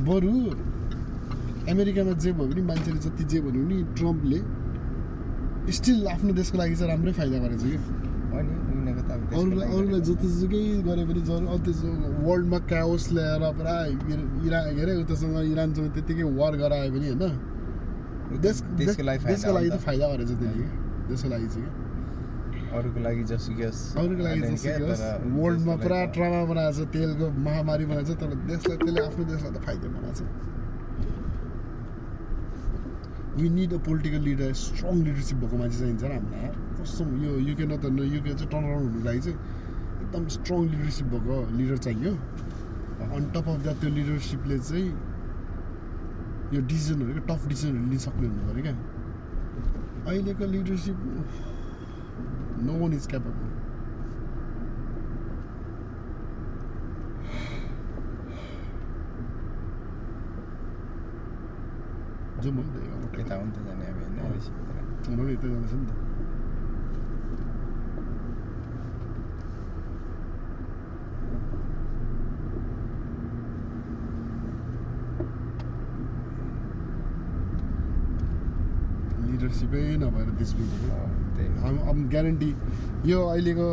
बरु अमेरिकामा जे भयो पनि मान्छेले जति जे भन्यो नि ट्रम्पले स्टिल आफ्नो देशको लागि चाहिँ राम्रै फाइदा गरेछ कि अरूलाई जतिसुकै गरे पनि वर्ल्डमा क्याओस ल्याएर पुरा इरान के अरे उतासँग इरानसँग त्यत्तिकै वार गरायो पनि होइन देशको लागि त फाइदा गरेछ त्यसले देशको लागि चाहिँ अरूको लागि वर्ल्डमा पुरा ट्रमा बनाएको छ तेलको महामारी बनाएको छ तर त्यसले आफ्नो देशलाई त फाइदा बनाएको छ we need a political leader strong leadership भएको मान्छे चाहिन्छ र हामीलाई कस्तो यो युके युके चाहिँ टर्न अराउन्ड हुनुको लागि चाहिँ एकदम स्ट्रङ लिडरसिप भएको लिडर चाहियो अन टप अफ द्याट त्यो लिडरसिपले चाहिँ यो डिसिजनहरू टफ डिसिजनहरू लिन सक्ने हुनु पऱ्यो क्या अहिलेको leadership no one is capable जो म यता हुन्छ जाने अब म यता जाँदैछ नि त लिडरसिपै नभएर देश बिग्रेको ग्यारेन्टी यो अहिलेको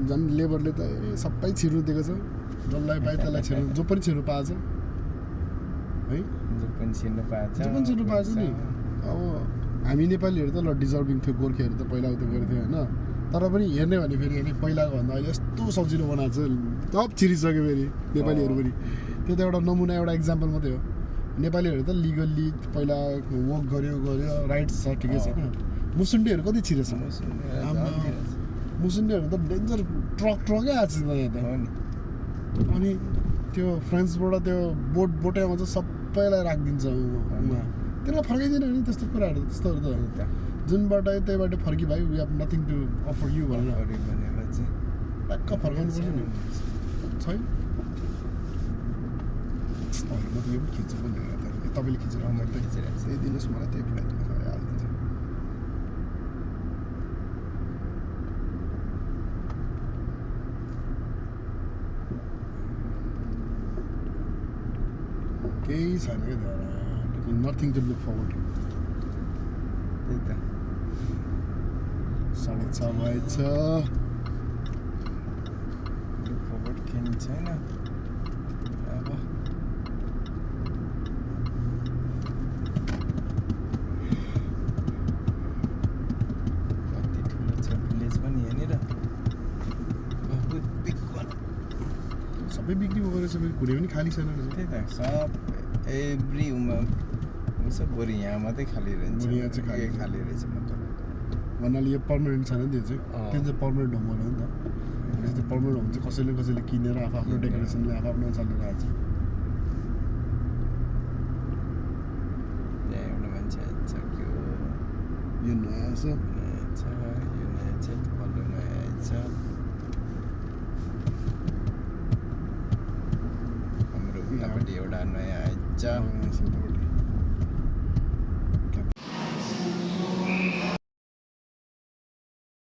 झन् लेबरले त सबै छिर्नु दिएको छ जसलाई पाए त्यसलाई छिर्नु जो पनि छिर्नु पाएछ है जो पनि छिर्नु पाएछ नि अब हामी नेपालीहरू त ल डिजर्भिङ थियो गोर्खेहरू त पहिला उता गर्थ्यो होइन तर पनि हेर्ने भने फेरि होइन पहिलाको भन्दा अहिले यस्तो सजिलो बनाएको छ सब छिरिसक्यो फेरि नेपालीहरू पनि त्यो त एउटा नमुना एउटा इक्जाम्पल मात्रै हो नेपालीहरू त लिगल्ली पहिला वर्क गर्यो राइट्स छ ठिकै छ होइन मुसुन्डेहरू कति छिरेछ मुसुन्डेहरू त डेन्जर ट्रकै आएको छ यहाँ त अनि त्यो फ्रान्सबाट त्यो बोटै आउँछ सबैलाई राखिदिन्छ उहाँ त्यसलाई फर्काइदिएन नि त्यस्तो कुराहरू त्यस्तोहरू त जुनबाट त्यहीबाट फर्की भाइ we have nothing to offer you भनेर ट्याक्क फर्काउनु पर्छ नि छैन म त यो पनि खिच्छु पनि तपाईँले खिचेर मैले त खिचिरहेको छु दिनुहोस् मलाई त्यही पठाइदिनुहोस् हालिदिन्छ केही छैन क्या नथिङ टु लुक फरवर्ड त्यही त 6:30 भएछ लुक फरवर्ड केही छैन अब कति ठुलो छ भिलेज पनि यहाँनिर सबै बिक्री भएको रहेछ घुरे पनि खाली छैन रहेछ त्यही त सब एभ्री सब बरु यहाँ मात्रै खाली रहन्छ खाली रहेछ मतलब भन्नाले यो पर्मानेन्ट छैन नि त्यो चाहिँ पर्मानेन्ट होम हो नि त त्यो पर्मानेन्ट होम चाहिँ कसैले किनेर आफ्नो डेकोरेसनले आफ्नो चलेर आएको छ यहाँ एउटा मान्छे आइन्छ के हो यो नयाँ छ पल्लो नयाँ आइन्छ हाम्रो उतापट्टि एउटा नयाँ आइन्छ